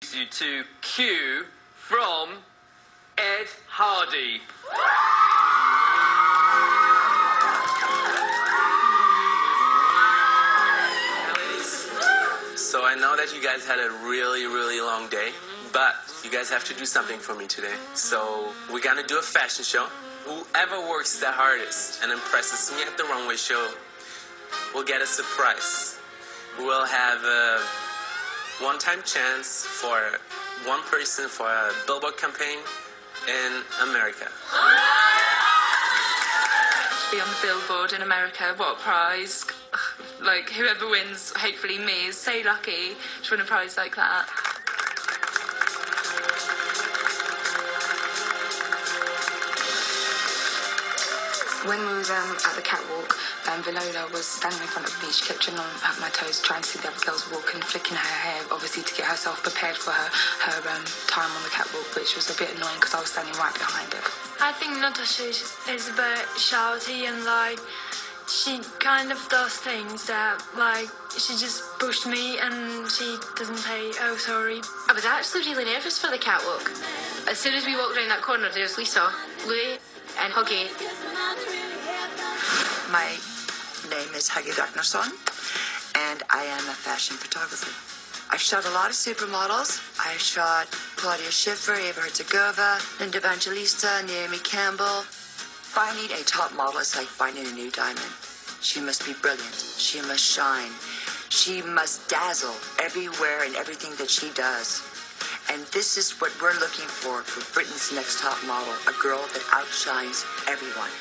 introduce you to Q from Ed Hardy. So I know that you guys had a really, really long day, but you guys have to do something for me today. So we're gonna do a fashion show. Whoever works the hardest and impresses me at the runway show will get a surprise. We'll have a one-time chance for one person for a billboard campaign in America. Be on the billboard in America, what a prize. Like, whoever wins, hopefully me, is so lucky to win a prize like that. When we was at the catwalk, Viola was standing in front of me. She kept trying on at my toes, trying to see the other girls walk and flicking her hair, obviously to get herself prepared for her time on the catwalk, which was a bit annoying because I was standing right behind her. I think Natasha is a bit shouty and like she kind of does things that like she just pushed me and she doesn't say oh sorry. I was actually really nervous for the catwalk. As soon as we walked around that corner, there was Lisa, Louis and Huggy. My name is Huggy Ragnarsson and I am a fashion photographer. I've shot a lot of supermodels. I shot Claudia Schiffer, Eva Herzegova, Linda Evangelista, Naomi Campbell. Finding a top model is like finding a new diamond. She must be brilliant. She must shine. She must dazzle everywhere and everything that she does. And this is what we're looking for Britain's next top model, a girl that outshines everyone.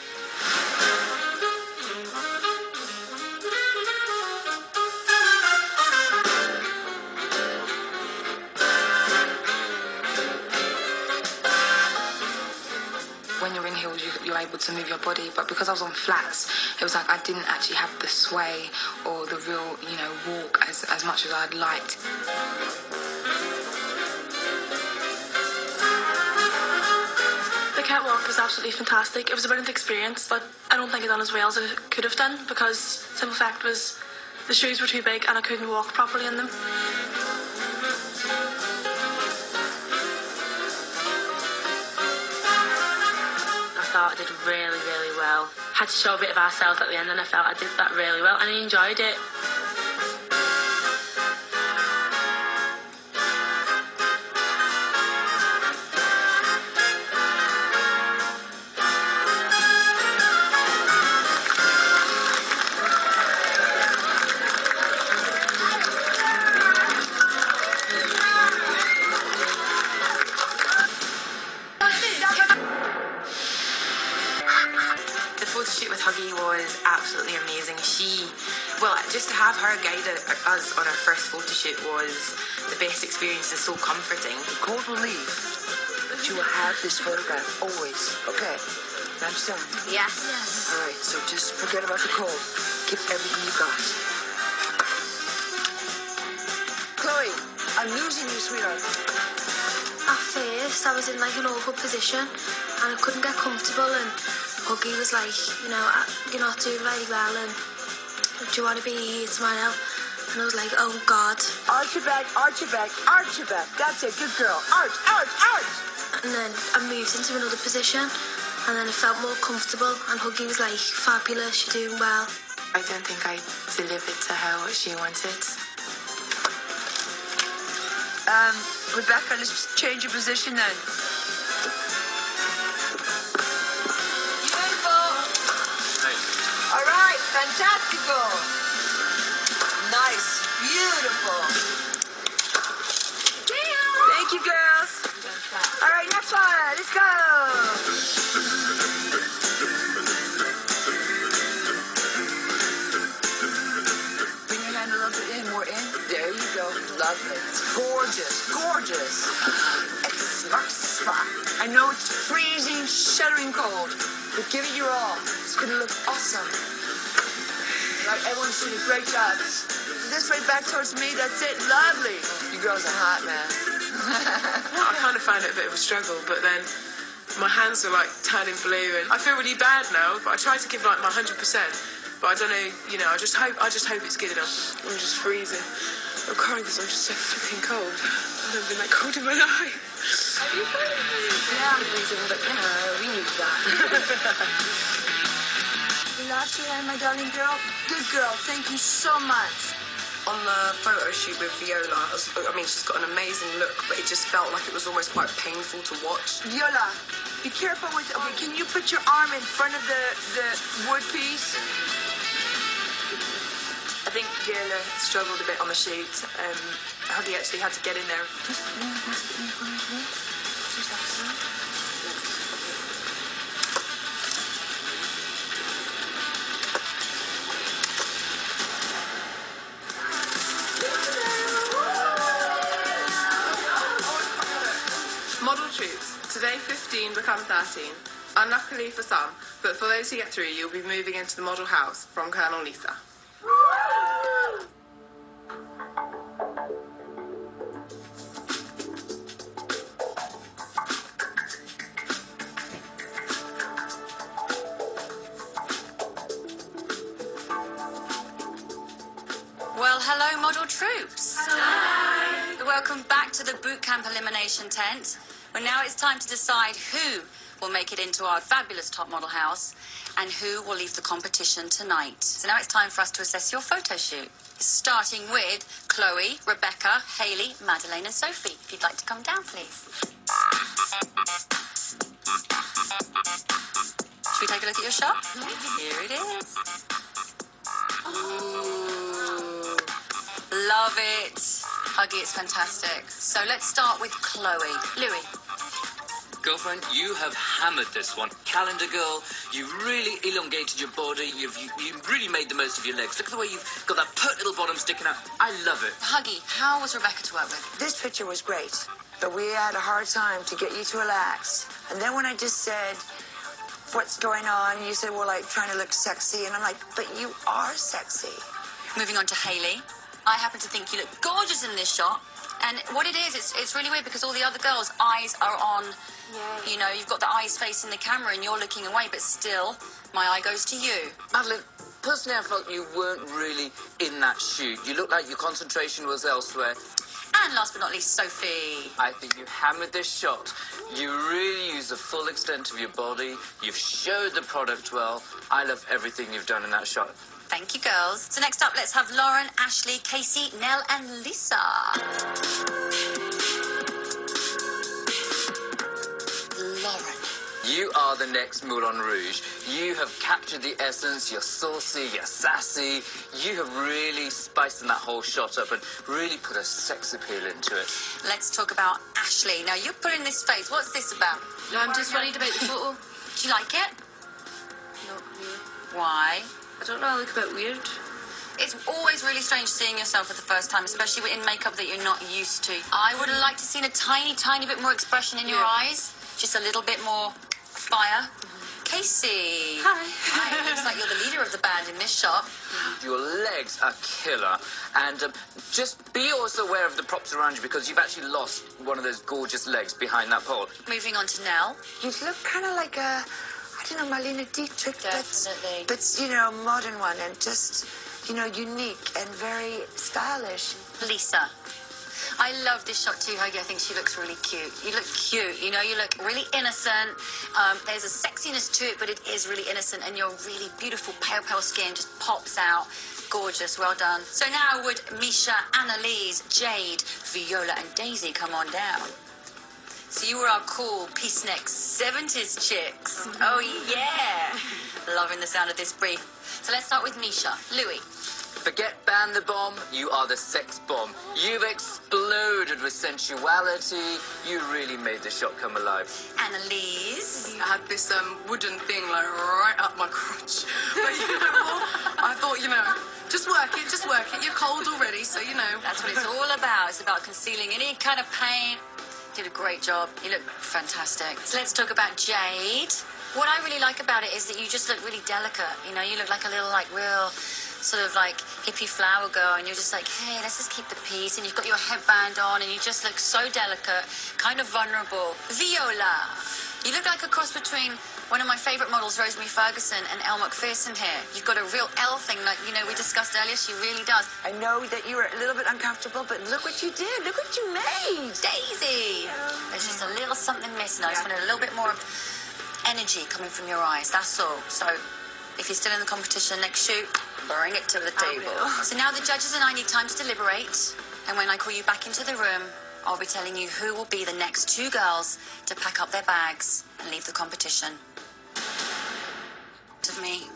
When you're in heels, you're able to move your body, but because I was on flats, it was like I didn't actually have the sway or the real, walk as much as I'd liked. The catwalk was absolutely fantastic. It was a brilliant experience, but I don't think I done as well as I could have done because simple fact was the shoes were too big and I couldn't walk properly in them. I thought I did really, really well. Had to show a bit of ourselves at the end and I felt I did that really well and I enjoyed it. Huggy was absolutely amazing. Just to have her guide us on our first photo shoot was the best experience and so comforting. The cold will leave, but you will have this photograph always. Okay, you understand? Yes. All right, so just forget about the cold. Keep everything you got. Chloe, I'm losing you, sweetheart. At first, I was in like an awkward position and I couldn't get comfortable and Huggy was like, you're not doing very well and do you want to be here tomorrow? And I was like, oh God. Arch your back, arch your back, arch your back. That's it, good girl. Arch, arch, arch. And then I moved into another position and then I felt more comfortable and Huggy was like, fabulous, you're doing well. I don't think I delivered to her what she wanted. Rebecca, let's change your position then. All right, fantastico. Nice, beautiful. Thank you, girls. All right, next one, let's go. Bring your hand a little bit in, more in. There you go, lovely. It's gorgeous, gorgeous. I know it's freezing, shuddering cold, but give it your all. It's going to look awesome. Right, everyone's doing a great job. This way back towards me, that's it. Lovely. You girls are hot, man. I kind of found it a bit of a struggle, but then my hands are like turning blue and I feel really bad now, but I try to give like my 100%. But I don't know, I just hope it's good enough. I'm just freezing. I'm crying because I'm just so flipping cold. I've never been that cold in my life. Have you Yeah, I'm freezing, but we knew that. You lost your hand, my darling girl? Good girl. Thank you so much. On the photo shoot with Viola, I mean, she's got an amazing look, but it just felt like it was almost quite painful to watch. Viola, be careful with... Okay, can you put your arm in front of the wood piece? I think Viola struggled a bit on the shoot. Huggy actually had to get in there. Model troops. Today 15 become 13. Unluckily for some, but for those who get through, you'll be moving into the model house from Colonel Lisa. Well, hello, model troops. Hello. Welcome back to the boot camp elimination tent. Well, now it's time to decide who will make it into our fabulous top model house and who will leave the competition tonight. So now it's time for us to assess your photo shoot. Starting with Chloe, Rebecca, Hayley, Madeleine and Sophie. If you'd like to come down, please. Should we take a look at your shot? Here it is. Ooh, love it. Huggy, it's fantastic. So let's start with Chloe. Louis. Girlfriend, you have hammered this one. Calendar girl, you really elongated your body. You really made the most of your legs. Look at the way you've got that pert little bottom sticking out. I love it. Huggy, how was Rebecca to work with? This picture was great, but we had a hard time to get you to relax. And then when I just said, what's going on? You said, well, like, trying to look sexy. And I'm like, but you are sexy. Moving on to Hayley. I happen to think you look gorgeous in this shot. And what it is, it's really weird because all the other girls' eyes are on, you know, you've got the eyes facing the camera and you're looking away, but still, my eye goes to you. Madeleine, personally, I felt you weren't really in that shoot. You looked like your concentration was elsewhere. And last but not least, Sophie. I think you hammered this shot. You really used the full extent of your body. You've showed the product well. I love everything you've done in that shot. Thank you, girls. So next up, let's have Lauren, Ashley, Casey, Nell and Lisa. Lauren. You are the next Moulin Rouge. You have captured the essence. You're saucy, you're sassy. You have really spiced that whole shot up and really put a sex appeal into it. Let's talk about Ashley. Now, you're putting this face. What's this about? No, I'm just ready to make the photo. Do you like it? Not really. Why? I don't know, I look a bit weird. It's always really strange seeing yourself for the first time, especially in makeup that you're not used to. I would have liked to seen a tiny, tiny bit more expression in your eyes. Just a little bit more fire. Casey. Hi. Hi. Looks like you're the leader of the band in this shot. Your legs are killer. And just be also aware of the props around you because you've actually lost one of those gorgeous legs behind that pole. Moving on to Nell. You look kind of like a, I don't know, Marlene Dietrich. Definitely. But, you know, modern one and just, you know, unique and very stylish. Lisa. I love this shot too, Huggy. I think she looks really cute. You look cute, you know, you look really innocent. There's a sexiness to it, but it is really innocent, and your really beautiful pale, pale skin just pops out. Gorgeous, well done. So now would Misha, Annalise, Jade, Viola and Daisy come on down? So you were our cool, peace-neck 70s chicks. Oh, yeah. Loving the sound of this brief. So let's start with Misha. Louis. Forget ban the bomb, you are the sex bomb. You've exploded with sensuality. You really made the shot come alive. Annalise. I had this wooden thing like right up my crotch. But you know what? I thought, you know, just work it. You're cold already, so you know. That's what it's all about. It's about concealing any kind of pain. Did a great job. You look fantastic. So let's talk about Jade. What I really like about it is that you just look really delicate. You know, you look like a little, like, real sort of like hippie flower girl, and you're just like, hey, let's just keep the peace, and you've got your headband on and you just look so delicate, kind of vulnerable. Viola. You look like a cross between one of my favourite models, Rosemary Ferguson, and Elle Macpherson here. You've got a real Elle thing, like, you know, we discussed earlier. She really does. I know that you were a little bit uncomfortable, but look what you did. Look what you made. Daisy! There's just a little something missing. I just wanted a little bit more energy coming from your eyes, that's all. So if you're still in the competition next shoot, bring it to the table. So now the judges and I need time to deliberate, and when I call you back into the room, I'll be telling you who will be the next 2 girls to pack up their bags and leave the competition. Of me.